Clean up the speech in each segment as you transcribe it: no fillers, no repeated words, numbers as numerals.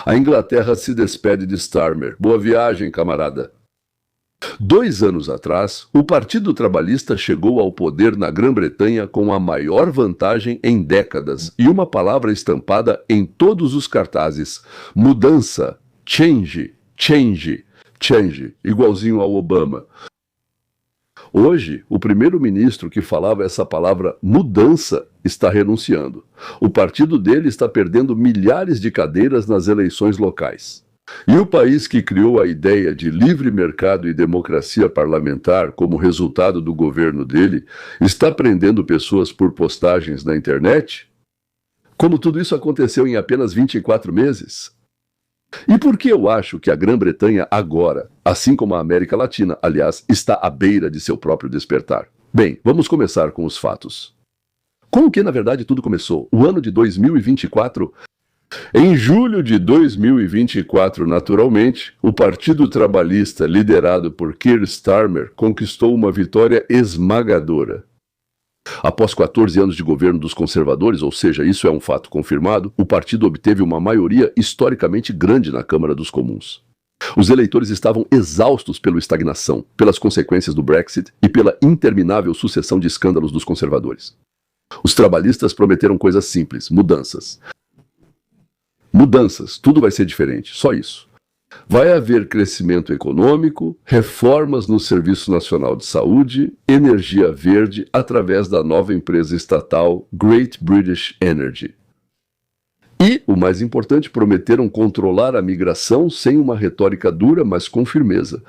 A Inglaterra se despede de Starmer. Boa viagem, camarada. 2 anos atrás, o Partido Trabalhista chegou ao poder na Grã-Bretanha com a maior vantagem em décadas e uma palavra estampada em todos os cartazes: mudança, change, change, change, igualzinho ao Obama. Hoje, o primeiro-ministro que falava essa palavra mudança está renunciando. O partido dele está perdendo milhares de cadeiras nas eleições locais. E o país que criou a ideia de livre mercado e democracia parlamentar como resultado do governo dele está prendendo pessoas por postagens na internet? Como tudo isso aconteceu em apenas 24 meses? E por que eu acho que a Grã-Bretanha agora, assim como a América Latina, aliás, está à beira de seu próprio despertar? Bem, vamos começar com os fatos. Como que, na verdade, tudo começou? O ano de 2024... Em julho de 2024, naturalmente, o Partido Trabalhista, liderado por Keir Starmer, conquistou uma vitória esmagadora. Após 14 anos de governo dos conservadores, ou seja, isso é um fato confirmado, o partido obteve uma maioria historicamente grande na Câmara dos Comuns. Os eleitores estavam exaustos pela estagnação, pelas consequências do Brexit e pela interminável sucessão de escândalos dos conservadores. Os trabalhistas prometeram coisas simples, mudanças. Mudanças, tudo vai ser diferente, só isso. Vai haver crescimento econômico, reformas no Serviço Nacional de Saúde, energia verde através da nova empresa estatal Great British Energy. E, o mais importante, prometeram controlar a migração sem uma retórica dura, mas com firmeza.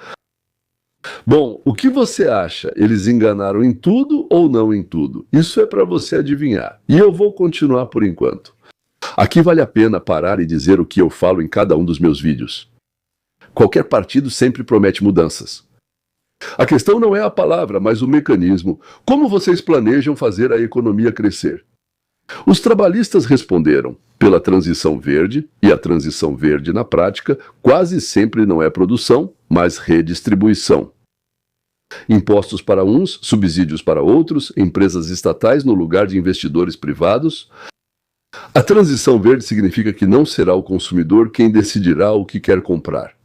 Bom, o que você acha? Eles enganaram em tudo ou não em tudo? Isso é para você adivinhar. E eu vou continuar por enquanto. Aqui vale a pena parar e dizer o que eu falo em cada um dos meus vídeos. Qualquer partido sempre promete mudanças. A questão não é a palavra, mas o mecanismo. Como vocês planejam fazer a economia crescer? Os trabalhistas responderam pela transição verde, e a transição verde, na prática, quase sempre não é produção, mas redistribuição. Impostos para uns, subsídios para outros, empresas estatais no lugar de investidores privados. A transição verde significa que não será o consumidor quem decidirá o que quer comprar.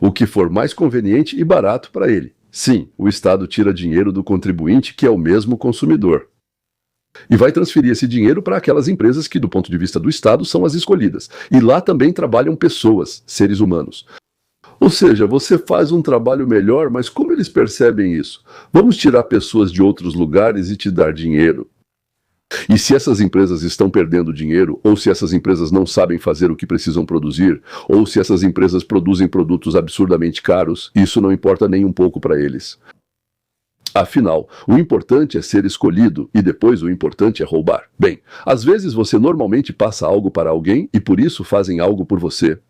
O que for mais conveniente e barato para ele. Sim, o Estado tira dinheiro do contribuinte, que é o mesmo consumidor. E vai transferir esse dinheiro para aquelas empresas que, do ponto de vista do Estado, são as escolhidas. E lá também trabalham pessoas, seres humanos. Ou seja, você faz um trabalho melhor, mas como eles percebem isso? Vamos tirar pessoas de outros lugares e te dar dinheiro. E se essas empresas estão perdendo dinheiro, ou se essas empresas não sabem fazer o que precisam produzir, ou se essas empresas produzem produtos absurdamente caros, isso não importa nem um pouco para eles. Afinal, o importante é ser escolhido e depois o importante é roubar. Bem, às vezes você normalmente passa algo para alguém e por isso fazem algo por você.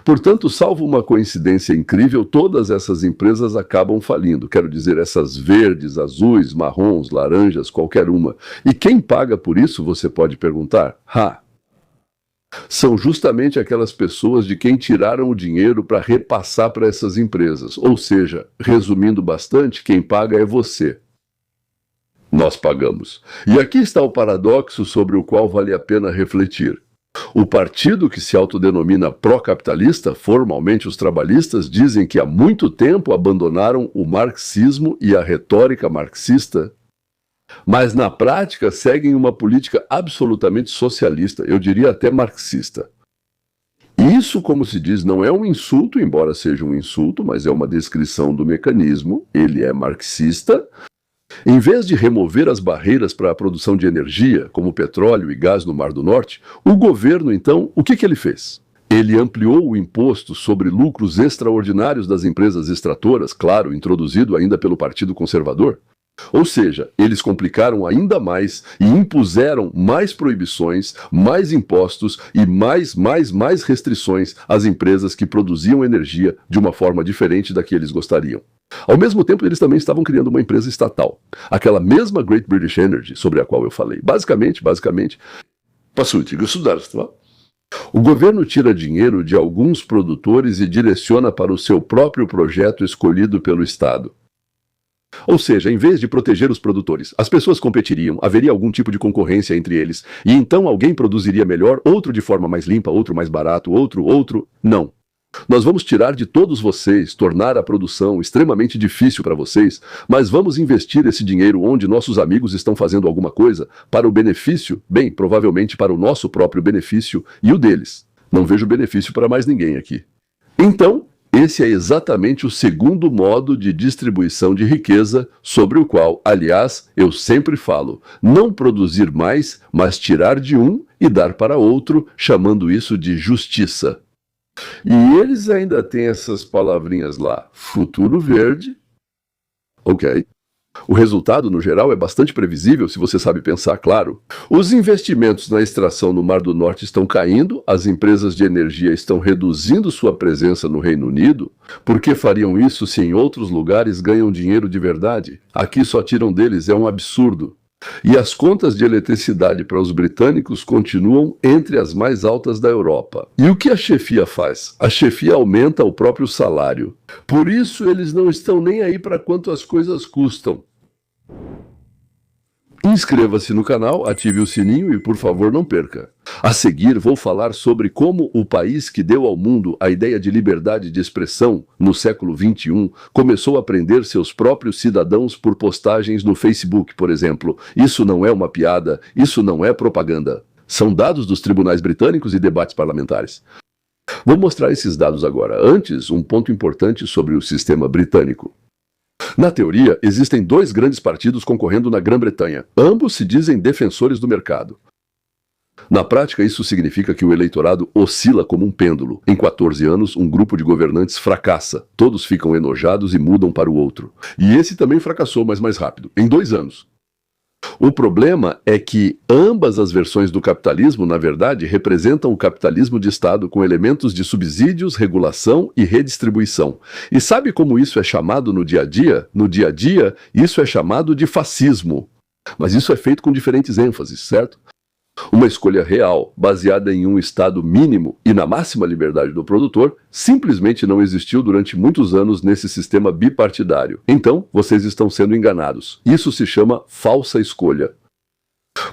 Portanto, salvo uma coincidência incrível, todas essas empresas acabam falindo. Quero dizer, essas verdes, azuis, marrons, laranjas, qualquer uma. E quem paga por isso, você pode perguntar? São justamente aquelas pessoas de quem tiraram o dinheiro para repassar para essas empresas. Ou seja, resumindo bastante, quem paga é você. Nós pagamos. E aqui está o paradoxo sobre o qual vale a pena refletir. O partido que se autodenomina pró-capitalista, formalmente os trabalhistas, dizem que há muito tempo abandonaram o marxismo e a retórica marxista, mas na prática seguem uma política absolutamente socialista, eu diria até marxista. Isso, como se diz, não é um insulto, embora seja um insulto, mas é uma descrição do mecanismo, ele é marxista. Em vez de remover as barreiras para a produção de energia, como petróleo e gás no Mar do Norte, o governo, então, o que ele fez? Ele ampliou o imposto sobre lucros extraordinários das empresas extratoras, claro, introduzido ainda pelo Partido Conservador. Ou seja, eles complicaram ainda mais e impuseram mais proibições, mais impostos e mais restrições às empresas que produziam energia de uma forma diferente da que eles gostariam. Ao mesmo tempo, eles também estavam criando uma empresa estatal, aquela mesma Great British Energy sobre a qual eu falei. Basicamente, o governo tira dinheiro de alguns produtores e direciona para o seu próprio projeto escolhido pelo Estado. Ou seja, em vez de proteger os produtores, as pessoas competiriam, haveria algum tipo de concorrência entre eles, e então alguém produziria melhor, outro de forma mais limpa, outro mais barato, outro. Não. Nós vamos tirar de todos vocês, tornar a produção extremamente difícil para vocês, mas vamos investir esse dinheiro onde nossos amigos estão fazendo alguma coisa para o benefício, bem, provavelmente para o nosso próprio benefício e o deles. Não vejo benefício para mais ninguém aqui. Então, esse é exatamente o segundo modo de distribuição de riqueza, sobre o qual, aliás, eu sempre falo, não produzir mais, mas tirar de um e dar para outro, chamando isso de justiça. E eles ainda têm essas palavrinhas lá, futuro verde. Ok. O resultado, no geral, é bastante previsível se você sabe pensar, claro. Os investimentos na extração no Mar do Norte estão caindo, as empresas de energia estão reduzindo sua presença no Reino Unido. Por que fariam isso se em outros lugares ganham dinheiro de verdade? Aqui só tiram deles, é um absurdo. E as contas de eletricidade para os britânicos continuam entre as mais altas da Europa. E o que a chefia faz? A chefia aumenta o próprio salário. Por isso eles não estão nem aí para quanto as coisas custam. Inscreva-se no canal, ative o sininho e, por favor, não perca. A seguir, vou falar sobre como o país que deu ao mundo a ideia de liberdade de expressão no século XXI começou a prender seus próprios cidadãos por postagens no Facebook, por exemplo. Isso não é uma piada, isso não é propaganda. São dados dos tribunais britânicos e debates parlamentares. Vou mostrar esses dados agora. Antes, um ponto importante sobre o sistema britânico. Na teoria, existem dois grandes partidos concorrendo na Grã-Bretanha. Ambos se dizem defensores do mercado. Na prática, isso significa que o eleitorado oscila como um pêndulo. Em 14 anos, um grupo de governantes fracassa. Todos ficam enojados e mudam para o outro. E esse também fracassou, mas mais rápido. Em 2 anos. O problema é que ambas as versões do capitalismo, na verdade, representam o capitalismo de Estado com elementos de subsídios, regulação e redistribuição. E sabe como isso é chamado no dia a dia? No dia a dia, isso é chamado de fascismo. Mas isso é feito com diferentes ênfases, certo? Uma escolha real, baseada em um Estado mínimo e na máxima liberdade do produtor, simplesmente não existiu durante muitos anos nesse sistema bipartidário. Então, vocês estão sendo enganados. Isso se chama falsa escolha.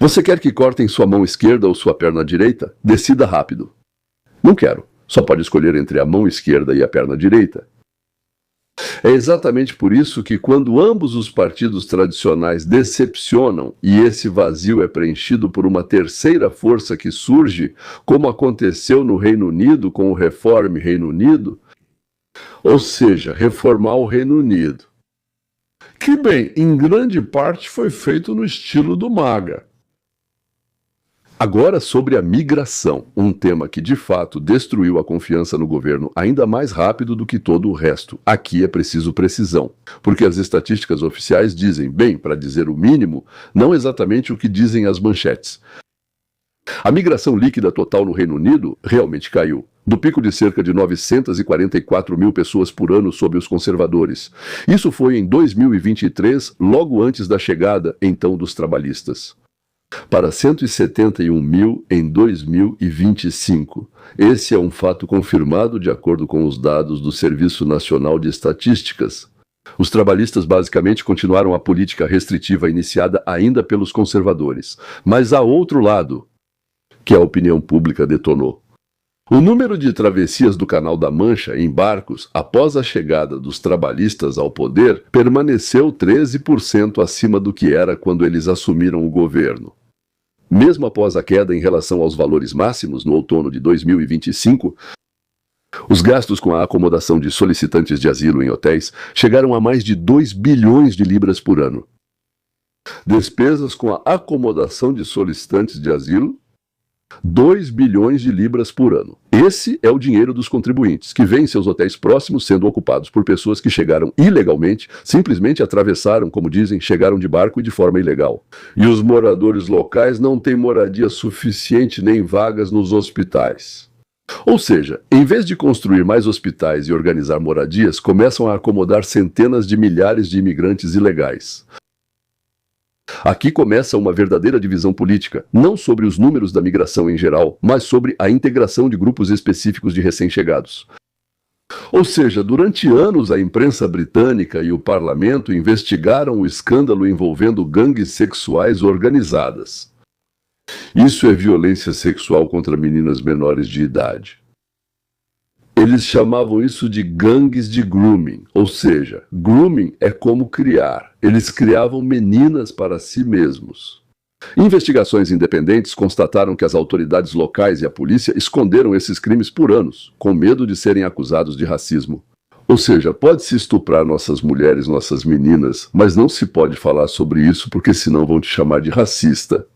Você quer que cortem sua mão esquerda ou sua perna direita? Decida rápido. Não quero. Só pode escolher entre a mão esquerda e a perna direita. É exatamente por isso que quando ambos os partidos tradicionais decepcionam e esse vazio é preenchido por uma terceira força que surge, como aconteceu no Reino Unido com o Reforme Reino Unido, ou seja, reformar o Reino Unido, que bem, em grande parte foi feito no estilo do MAGA. Agora sobre a migração, um tema que de fato destruiu a confiança no governo ainda mais rápido do que todo o resto. Aqui é preciso precisão, porque as estatísticas oficiais dizem, bem, para dizer o mínimo, não exatamente o que dizem as manchetes. A migração líquida total no Reino Unido realmente caiu, do pico de cerca de 944 mil pessoas por ano sob os conservadores. Isso foi em 2023, logo antes da chegada, então, dos trabalhistas, para 171 mil em 2025. Esse é um fato confirmado de acordo com os dados do Serviço Nacional de Estatísticas. Os trabalhistas basicamente continuaram a política restritiva iniciada ainda pelos conservadores. Mas há outro lado, que a opinião pública detonou. O número de travessias do Canal da Mancha em barcos após a chegada dos trabalhistas ao poder permaneceu 13% acima do que era quando eles assumiram o governo. Mesmo após a queda em relação aos valores máximos no outono de 2025, os gastos com a acomodação de solicitantes de asilo em hotéis chegaram a mais de 2 bilhões de libras por ano. Despesas com a acomodação de solicitantes de asilo, 2 bilhões de libras por ano. Esse é o dinheiro dos contribuintes, que vêem seus hotéis próximos sendo ocupados por pessoas que chegaram ilegalmente, simplesmente atravessaram, como dizem, chegaram de barco e de forma ilegal. E os moradores locais não têm moradia suficiente nem vagas nos hospitais. Ou seja, em vez de construir mais hospitais e organizar moradias, começam a acomodar centenas de milhares de imigrantes ilegais. Aqui começa uma verdadeira divisão política, não sobre os números da migração em geral, mas sobre a integração de grupos específicos de recém-chegados. Ou seja, durante anos a imprensa britânica e o parlamento investigaram o escândalo envolvendo gangues sexuais organizadas. Isso é violência sexual contra meninas menores de idade. Eles chamavam isso de gangues de grooming, ou seja, grooming é como criar. Eles criavam meninas para si mesmos. Investigações independentes constataram que as autoridades locais e a polícia esconderam esses crimes por anos, com medo de serem acusados de racismo. Ou seja, pode-se estuprar nossas mulheres, nossas meninas, mas não se pode falar sobre isso porque senão vão te chamar de racista.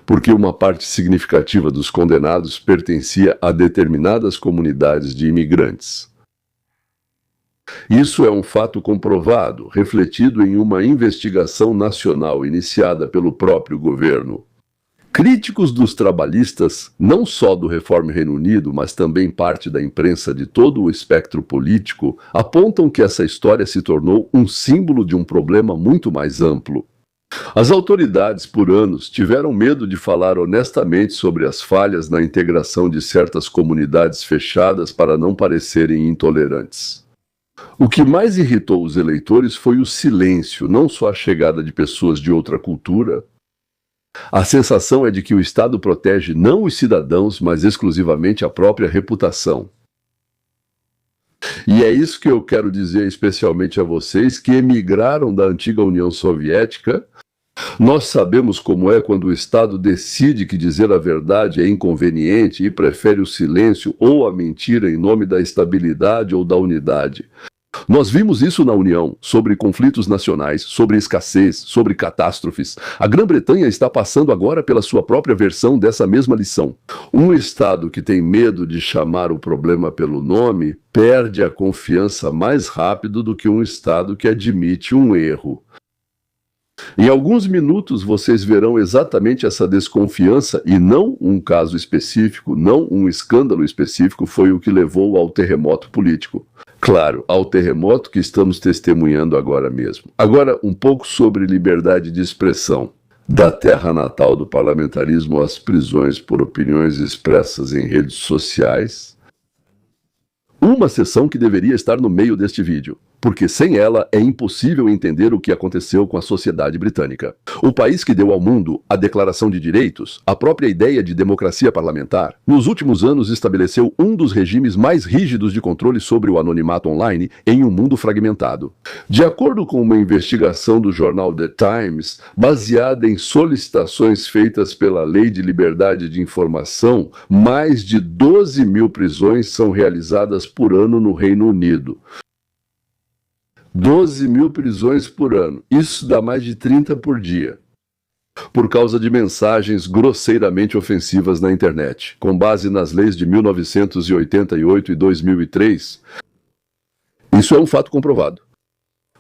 Porque uma parte significativa dos condenados pertencia a determinadas comunidades de imigrantes. Isso é um fato comprovado, refletido em uma investigação nacional iniciada pelo próprio governo. Críticos dos trabalhistas, não só do Reform Reino Unido, mas também parte da imprensa de todo o espectro político, apontam que essa história se tornou um símbolo de um problema muito mais amplo. As autoridades, por anos, tiveram medo de falar honestamente sobre as falhas na integração de certas comunidades fechadas para não parecerem intolerantes. O que mais irritou os eleitores foi o silêncio, não só a chegada de pessoas de outra cultura. A sensação é de que o Estado protege não os cidadãos, mas exclusivamente a própria reputação. E é isso que eu quero dizer especialmente a vocês que emigraram da antiga União Soviética. Nós sabemos como é quando o Estado decide que dizer a verdade é inconveniente e prefere o silêncio ou a mentira em nome da estabilidade ou da unidade. Nós vimos isso na União, sobre conflitos nacionais, sobre escassez, sobre catástrofes. A Grã-Bretanha está passando agora pela sua própria versão dessa mesma lição. Um Estado que tem medo de chamar o problema pelo nome perde a confiança mais rápido do que um Estado que admite um erro. Em alguns minutos vocês verão exatamente essa desconfiança e não um caso específico, não um escândalo específico foi o que levou ao terremoto político. Claro, ao terremoto que estamos testemunhando agora mesmo. Agora, um pouco sobre liberdade de expressão. Da terra natal do parlamentarismo às prisões por opiniões expressas em redes sociais. Uma seção que deveria estar no meio deste vídeo, porque sem ela é impossível entender o que aconteceu com a sociedade britânica. O país que deu ao mundo a Declaração de Direitos, a própria ideia de democracia parlamentar, nos últimos anos estabeleceu um dos regimes mais rígidos de controle sobre o anonimato online em um mundo fragmentado. De acordo com uma investigação do jornal The Times, baseada em solicitações feitas pela Lei de Liberdade de Informação, mais de 12 mil prisões são realizadas por ano no Reino Unido. 12 mil prisões por ano. Isso dá mais de 30 por dia. Por causa de mensagens grosseiramente ofensivas na internet, com base nas leis de 1988 e 2003. Isso é um fato comprovado.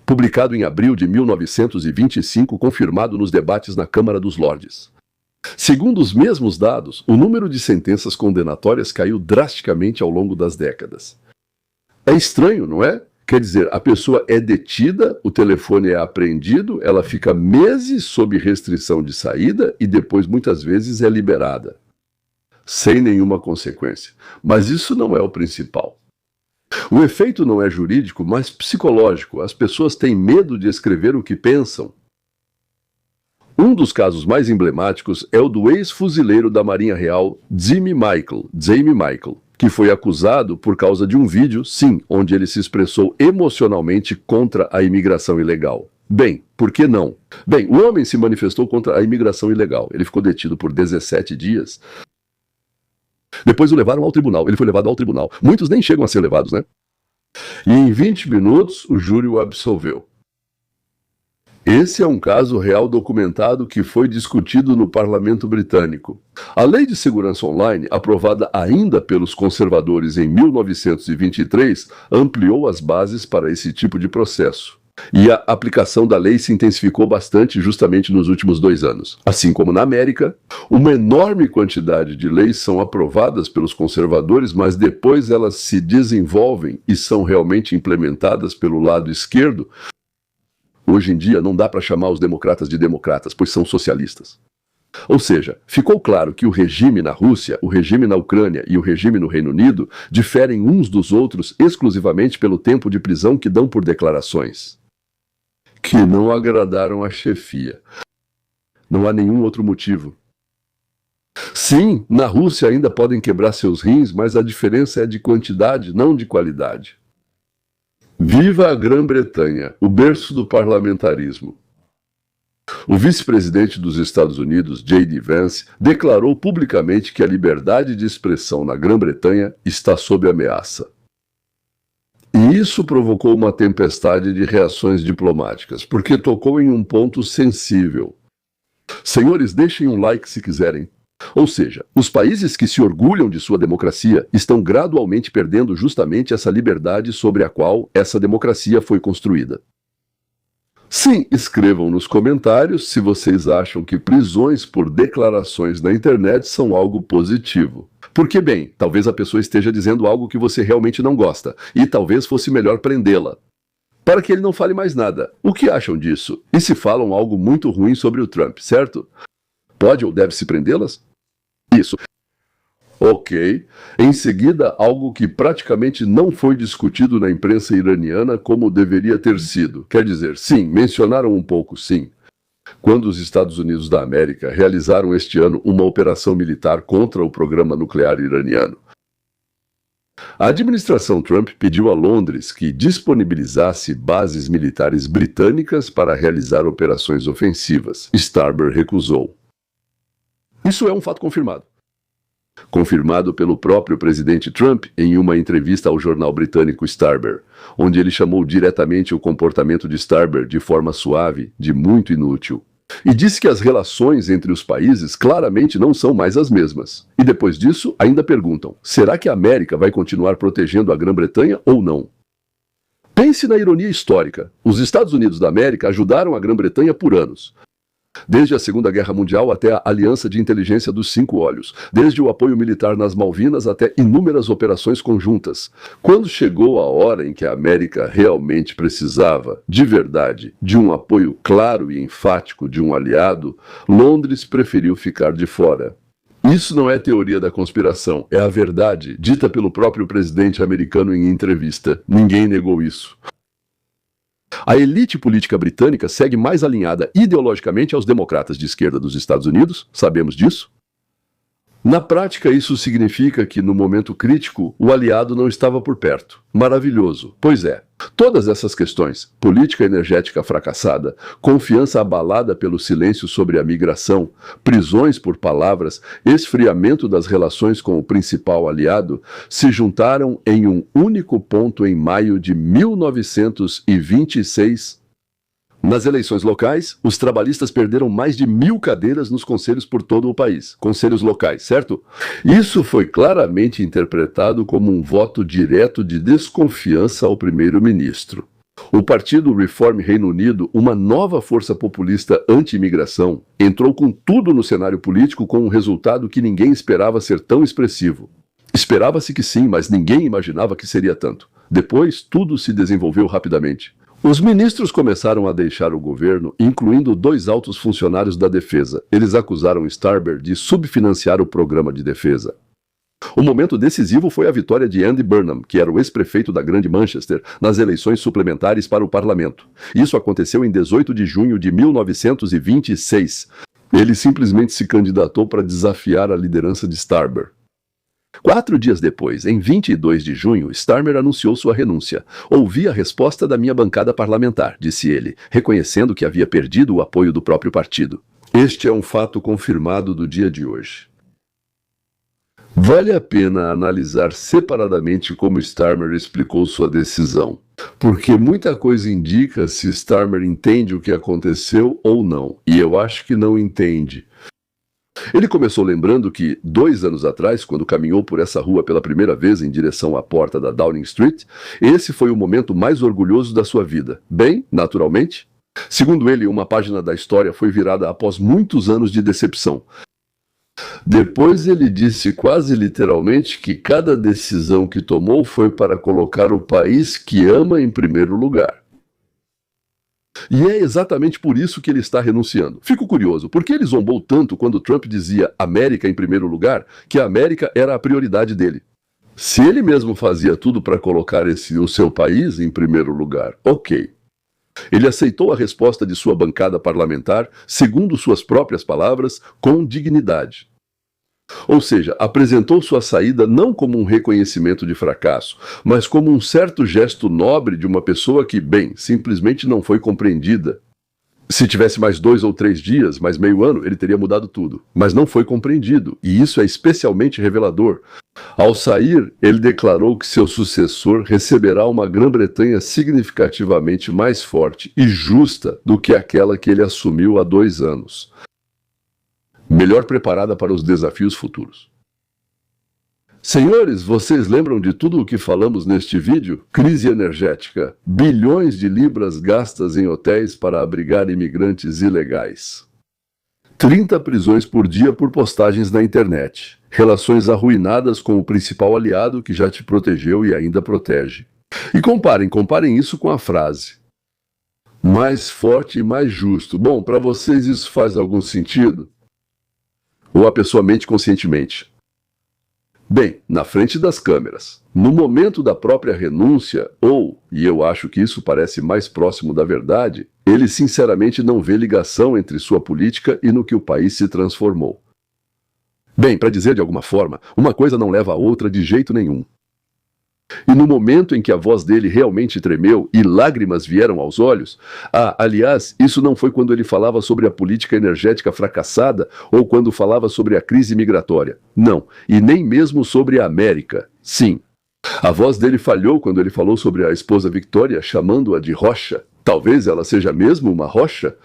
Publicado em abril de 1925, confirmado nos debates na Câmara dos Lordes. Segundo os mesmos dados, o número de sentenças condenatórias caiu drasticamente ao longo das décadas. É estranho, não é? Quer dizer, a pessoa é detida, o telefone é apreendido, ela fica meses sob restrição de saída e depois muitas vezes é liberada. Sem nenhuma consequência. Mas isso não é o principal. O efeito não é jurídico, mas psicológico. As pessoas têm medo de escrever o que pensam. Um dos casos mais emblemáticos é o do ex-fuzileiro da Marinha Real, Jamie Michael, que foi acusado por causa de um vídeo, sim, onde ele se expressou emocionalmente contra a imigração ilegal. Bem, por que não? Bem, o homem se manifestou contra a imigração ilegal. Ele ficou detido por 17 dias. Depois o levaram ao tribunal. Ele foi levado ao tribunal. Muitos nem chegam a ser levados, né? E em 20 minutos o júri o absolveu. Esse é um caso real documentado que foi discutido no parlamento britânico. A Lei de Segurança Online, aprovada ainda pelos conservadores em 1923, ampliou as bases para esse tipo de processo. E a aplicação da lei se intensificou bastante justamente nos últimos 2 anos. Assim como na América, uma enorme quantidade de leis são aprovadas pelos conservadores, mas depois elas se desenvolvem e são realmente implementadas pelo lado esquerdo. Hoje em dia não dá para chamar os democratas de democratas, pois são socialistas. Ou seja, ficou claro que o regime na Rússia, o regime na Ucrânia e o regime no Reino Unido diferem uns dos outros exclusivamente pelo tempo de prisão que dão por declarações que não agradaram à chefia. Não há nenhum outro motivo. Sim, na Rússia ainda podem quebrar seus rins, mas a diferença é de quantidade, não de qualidade. Viva a Grã-Bretanha, o berço do parlamentarismo. O vice-presidente dos Estados Unidos, J.D. Vance, declarou publicamente que a liberdade de expressão na Grã-Bretanha está sob ameaça. E isso provocou uma tempestade de reações diplomáticas, porque tocou em um ponto sensível. Senhores, deixem um like se quiserem. Ou seja, os países que se orgulham de sua democracia estão gradualmente perdendo justamente essa liberdade sobre a qual essa democracia foi construída. Sim, escrevam nos comentários se vocês acham que prisões por declarações na internet são algo positivo. Porque, bem, talvez a pessoa esteja dizendo algo que você realmente não gosta, e talvez fosse melhor prendê-la, para que ele não fale mais nada. O que acham disso? E se falam algo muito ruim sobre o Trump, certo? Pode ou deve-se prendê-las? Isso. Ok. Em seguida, algo que praticamente não foi discutido na imprensa iraniana como deveria ter sido. Quer dizer, sim, mencionaram um pouco, sim. Quando os Estados Unidos da América realizaram este ano uma operação militar contra o programa nuclear iraniano. A administração Trump pediu a Londres que disponibilizasse bases militares britânicas para realizar operações ofensivas. Starmer recusou. Isso é um fato confirmado. Confirmado pelo próprio presidente Trump em uma entrevista ao jornal britânico Starmer, onde ele chamou diretamente o comportamento de Starmer de forma suave de muito inútil. E disse que as relações entre os países claramente não são mais as mesmas. E depois disso, ainda perguntam, será que a América vai continuar protegendo a Grã-Bretanha ou não? Pense na ironia histórica. Os Estados Unidos da América ajudaram a Grã-Bretanha por anos. Desde a Segunda Guerra Mundial até a Aliança de Inteligência dos Cinco Olhos, desde o apoio militar nas Malvinas até inúmeras operações conjuntas. Quando chegou a hora em que a América realmente precisava, de verdade, de um apoio claro e enfático de um aliado, Londres preferiu ficar de fora. Isso não é teoria da conspiração, é a verdade, dita pelo próprio presidente americano em entrevista. Ninguém negou isso. A elite política britânica segue mais alinhada ideologicamente aos democratas de esquerda dos Estados Unidos, sabemos disso. Na prática, isso significa que, no momento crítico, o aliado não estava por perto. Maravilhoso. Pois é. Todas essas questões, política energética fracassada, confiança abalada pelo silêncio sobre a migração, prisões por palavras, esfriamento das relações com o principal aliado, se juntaram em um único ponto em maio de 1926. Nas eleições locais, os trabalhistas perderam mais de 1.000 cadeiras nos conselhos por todo o país. Conselhos locais, certo? Isso foi claramente interpretado como um voto direto de desconfiança ao primeiro-ministro. O partido Reform Reino Unido, uma nova força populista anti-imigração, entrou com tudo no cenário político com um resultado que ninguém esperava ser tão expressivo. Esperava-se que sim, mas ninguém imaginava que seria tanto. Depois, tudo se desenvolveu rapidamente. Os ministros começaram a deixar o governo, incluindo 2 altos funcionários da defesa. Eles acusaram Starmer de subfinanciar o programa de defesa. O momento decisivo foi a vitória de Andy Burnham, que era o ex-prefeito da Grande Manchester, nas eleições suplementares para o parlamento. Isso aconteceu em 18 de junho de 1926. Ele simplesmente se candidatou para desafiar a liderança de Starmer. 4 dias depois, em 22 de junho, Starmer anunciou sua renúncia. Ouvi a resposta da minha bancada parlamentar, disse ele, reconhecendo que havia perdido o apoio do próprio partido. Este é um fato confirmado do dia de hoje. Vale a pena analisar separadamente como Starmer explicou sua decisão, porque muita coisa indica se Starmer entende o que aconteceu ou não, e eu acho que não entende. Ele começou lembrando que, 2 anos atrás, quando caminhou por essa rua pela primeira vez em direção à porta da Downing Street, esse foi o momento mais orgulhoso da sua vida. Bem, naturalmente. Segundo ele, uma página da história foi virada após muitos anos de decepção. Depois ele disse quase literalmente que cada decisão que tomou foi para colocar o país que ama em primeiro lugar. E é exatamente por isso que ele está renunciando. Fico curioso, por que ele zombou tanto quando Trump dizia América em primeiro lugar, que a América era a prioridade dele? Se ele mesmo fazia tudo para colocar o seu país em primeiro lugar, ok. Ele aceitou a resposta de sua bancada parlamentar, segundo suas próprias palavras, com dignidade. Ou seja, apresentou sua saída não como um reconhecimento de fracasso, mas como um certo gesto nobre de uma pessoa que, bem, simplesmente não foi compreendida. Se tivesse mais 2 ou 3 dias, mais meio ano, ele teria mudado tudo. Mas não foi compreendido, e isso é especialmente revelador. Ao sair, ele declarou que seu sucessor receberá uma Grã-Bretanha significativamente mais forte e justa do que aquela que ele assumiu há 2 anos. Melhor preparada para os desafios futuros. Senhores, vocês lembram de tudo o que falamos neste vídeo? Crise energética, bilhões de libras gastas em hotéis para abrigar imigrantes ilegais. 30 prisões por dia por postagens na internet. Relações arruinadas com o principal aliado que já te protegeu e ainda protege. E comparem isso com a frase mais forte e mais justo. Bom, para vocês isso faz algum sentido? Ou a pessoa mente conscientemente? Bem, na frente das câmeras, no momento da própria renúncia, e eu acho que isso parece mais próximo da verdade, ele sinceramente não vê ligação entre sua política e no que o país se transformou. Bem, para dizer de alguma forma, uma coisa não leva a outra de jeito nenhum. E no momento em que a voz dele realmente tremeu e lágrimas vieram aos olhos, aliás, isso não foi quando ele falava sobre a política energética fracassada ou quando falava sobre a crise migratória. Não, e nem mesmo sobre a América. Sim. A voz dele falhou quando ele falou sobre a esposa Victoria, chamando-a de rocha. Talvez ela seja mesmo uma rocha?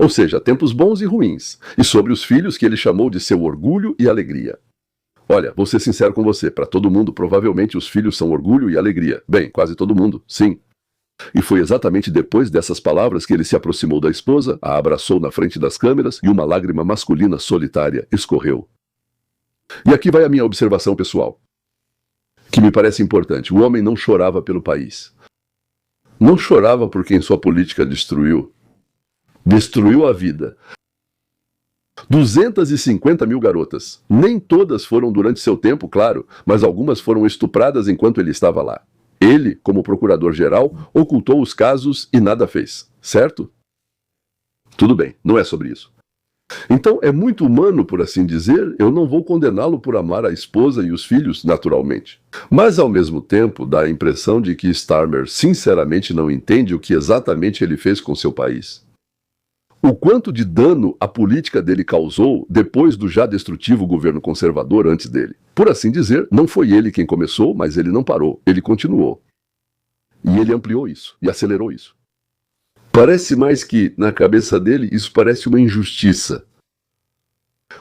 Ou seja, tempos bons e ruins. E sobre os filhos que ele chamou de seu orgulho e alegria. Olha, vou ser sincero com você, para todo mundo provavelmente os filhos são orgulho e alegria. Bem, quase todo mundo, sim. E foi exatamente depois dessas palavras que ele se aproximou da esposa, a abraçou na frente das câmeras e uma lágrima masculina solitária escorreu. E aqui vai a minha observação pessoal, que me parece importante. O homem não chorava pelo país. Não chorava por quem sua política destruiu. Destruiu a vida. 250 mil garotas. Nem todas foram durante seu tempo, claro, mas algumas foram estupradas enquanto ele estava lá. Ele, como procurador-geral, ocultou os casos e nada fez, certo? Tudo bem, não é sobre isso. Então, é muito humano, por assim dizer, eu não vou condená-lo por amar a esposa e os filhos, naturalmente. Mas, ao mesmo tempo, dá a impressão de que Starmer sinceramente não entende o que exatamente ele fez com seu país. O quanto de dano a política dele causou depois do já destrutivo governo conservador antes dele. Por assim dizer, não foi ele quem começou, mas ele não parou, ele continuou. E ele ampliou isso, e acelerou isso. Parece mais que, na cabeça dele, isso parece uma injustiça.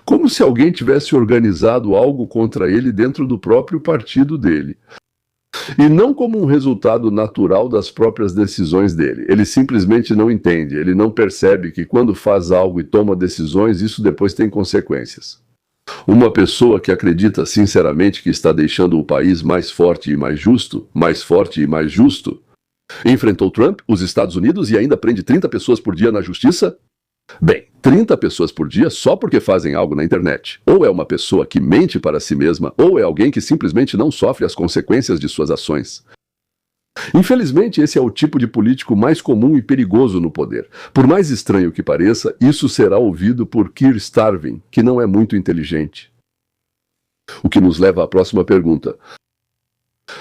Como se alguém tivesse organizado algo contra ele dentro do próprio partido dele. E não como um resultado natural das próprias decisões dele. Ele simplesmente não entende, ele não percebe que quando faz algo e toma decisões, isso depois tem consequências. Uma pessoa que acredita sinceramente que está deixando o país mais forte e mais justo, enfrentou Trump, os Estados Unidos e ainda prende 30 pessoas por dia na justiça? Bem, 30 pessoas por dia só porque fazem algo na internet. Ou é uma pessoa que mente para si mesma, ou é alguém que simplesmente não sofre as consequências de suas ações. Infelizmente, esse é o tipo de político mais comum e perigoso no poder. Por mais estranho que pareça, isso será ouvido por Keir Starmer, que não é muito inteligente. O que nos leva à próxima pergunta.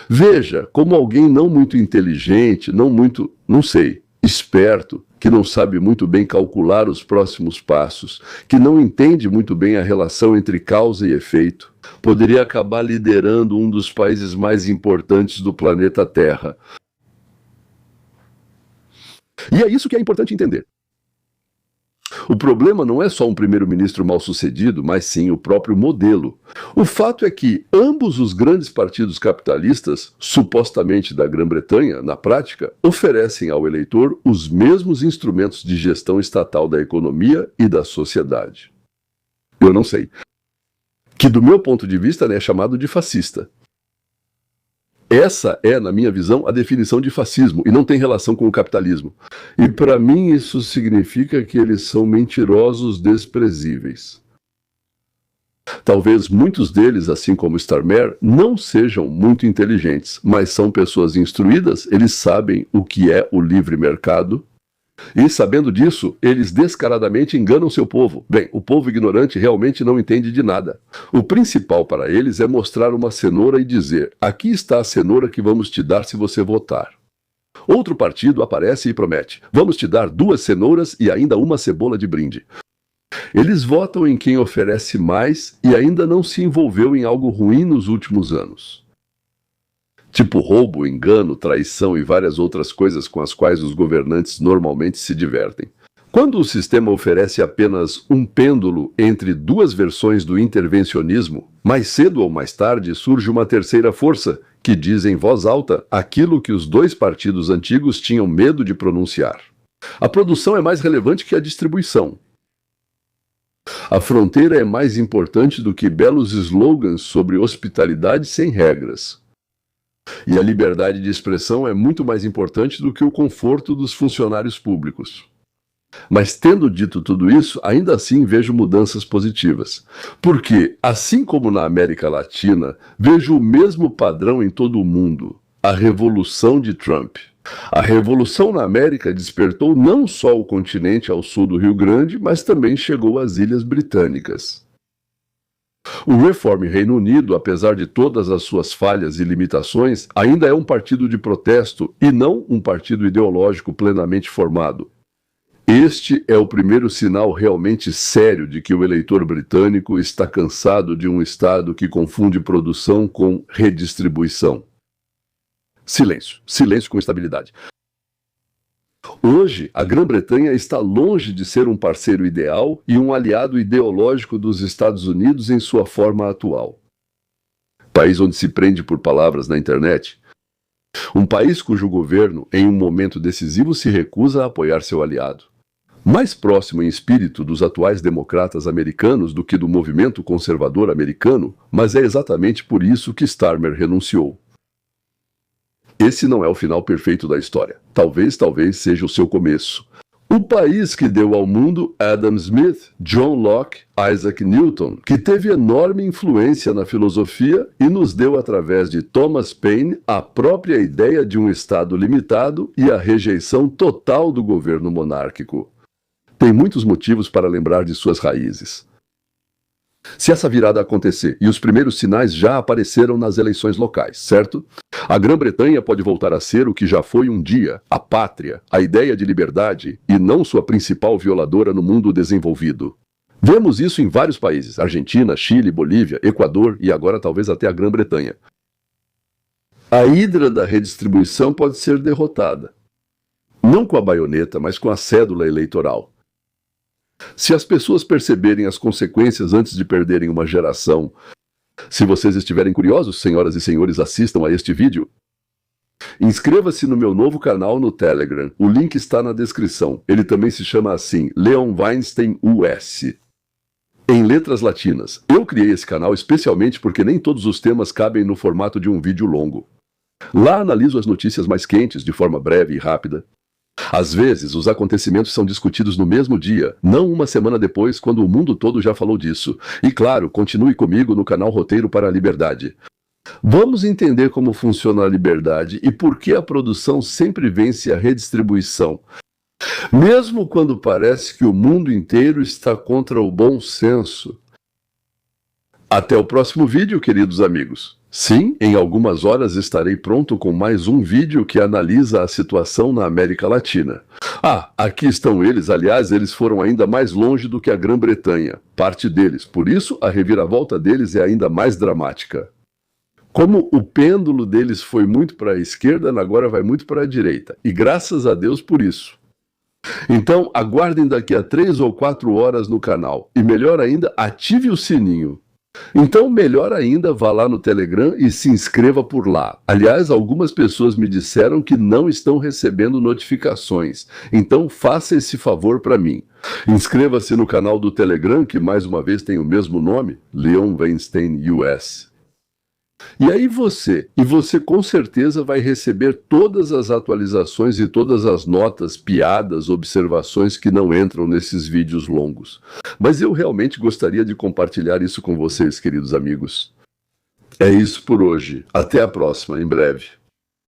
Veja, como alguém não muito inteligente, esperto, que não sabe muito bem calcular os próximos passos, que não entende muito bem a relação entre causa e efeito, poderia acabar liderando um dos países mais importantes do planeta Terra. E é isso que é importante entender. O problema não é só um primeiro-ministro mal-sucedido, mas sim o próprio modelo. O fato é que ambos os grandes partidos capitalistas, supostamente da Grã-Bretanha, na prática, oferecem ao eleitor os mesmos instrumentos de gestão estatal da economia e da sociedade. Eu não sei. Que do meu ponto de vista é chamado de fascista. Essa é, na minha visão, a definição de fascismo, e não tem relação com o capitalismo. E para mim isso significa que eles são mentirosos desprezíveis. Talvez muitos deles, assim como Starmer, não sejam muito inteligentes, mas são pessoas instruídas, eles sabem o que é o livre mercado, e sabendo disso, eles descaradamente enganam seu povo. Bem, o povo ignorante realmente não entende de nada. O principal para eles é mostrar uma cenoura e dizer: aqui está a cenoura que vamos te dar se você votar. Outro partido aparece e promete: vamos te dar 2 cenouras e ainda uma cebola de brinde. Eles votam em quem oferece mais e ainda não se envolveu em algo ruim nos últimos anos. Tipo roubo, engano, traição e várias outras coisas com as quais os governantes normalmente se divertem. Quando o sistema oferece apenas um pêndulo entre 2 versões do intervencionismo, mais cedo ou mais tarde surge uma terceira força que diz em voz alta aquilo que os 2 partidos antigos tinham medo de pronunciar. A produção é mais relevante que a distribuição. A fronteira é mais importante do que belos slogans sobre hospitalidade sem regras. E a liberdade de expressão é muito mais importante do que o conforto dos funcionários públicos. Mas tendo dito tudo isso, ainda assim vejo mudanças positivas. Porque, assim como na América Latina, vejo o mesmo padrão em todo o mundo: a revolução de Trump. A revolução na América despertou não só o continente ao sul do Rio Grande, mas também chegou às Ilhas Britânicas. O Reform Reino Unido, apesar de todas as suas falhas e limitações, ainda é um partido de protesto e não um partido ideológico plenamente formado. Este é o primeiro sinal realmente sério de que o eleitor britânico está cansado de um Estado que confunde produção com redistribuição. Silêncio. Silêncio com estabilidade. Hoje, a Grã-Bretanha está longe de ser um parceiro ideal e um aliado ideológico dos Estados Unidos em sua forma atual. País onde se prende por palavras na internet. Um país cujo governo, em um momento decisivo, se recusa a apoiar seu aliado. Mais próximo em espírito dos atuais democratas americanos do que do movimento conservador americano, mas é exatamente por isso que Starmer renunciou. Esse não é o final perfeito da história. Talvez seja o seu começo. O país que deu ao mundo Adam Smith, John Locke, Isaac Newton, que teve enorme influência na filosofia e nos deu através de Thomas Paine a própria ideia de um Estado limitado e a rejeição total do governo monárquico. Tem muitos motivos para lembrar de suas raízes. Se essa virada acontecer, e os primeiros sinais já apareceram nas eleições locais, certo? A Grã-Bretanha pode voltar a ser o que já foi um dia, a pátria, a ideia de liberdade, e não sua principal violadora no mundo desenvolvido. Vemos isso em vários países: Argentina, Chile, Bolívia, Equador e agora talvez até a Grã-Bretanha. A hidra da redistribuição pode ser derrotada. Não com a baioneta, mas com a cédula eleitoral. Se as pessoas perceberem as consequências antes de perderem uma geração. Se vocês estiverem curiosos, senhoras e senhores, assistam a este vídeo. Inscreva-se no meu novo canal no Telegram. O link está na descrição. Ele também se chama assim, Leon Weinstein US. Em letras latinas. Eu criei esse canal especialmente porque nem todos os temas cabem no formato de um vídeo longo. Lá analiso as notícias mais quentes de forma breve e rápida. Às vezes, os acontecimentos são discutidos no mesmo dia, não uma semana depois, quando o mundo todo já falou disso. E claro, continue comigo no canal Roteiro para a Liberdade. Vamos entender como funciona a liberdade e por que a produção sempre vence a redistribuição. Mesmo quando parece que o mundo inteiro está contra o bom senso. Até o próximo vídeo, queridos amigos. Sim, em algumas horas estarei pronto com mais um vídeo que analisa a situação na América Latina. Aqui estão eles, aliás, eles foram ainda mais longe do que a Grã-Bretanha, parte deles, por isso a reviravolta deles é ainda mais dramática. Como o pêndulo deles foi muito para a esquerda, agora vai muito para a direita, e graças a Deus por isso. Então aguardem daqui a 3 ou 4 horas no canal, e melhor ainda, ative o sininho. Então, melhor ainda, vá lá no Telegram e se inscreva por lá. Aliás, algumas pessoas me disseram que não estão recebendo notificações. Então, faça esse favor para mim. Inscreva-se no canal do Telegram, que mais uma vez tem o mesmo nome, Leon Weinstein US. E aí você com certeza vai receber todas as atualizações e todas as notas, piadas, observações que não entram nesses vídeos longos. Mas eu realmente gostaria de compartilhar isso com vocês, queridos amigos. É isso por hoje. Até a próxima, em breve.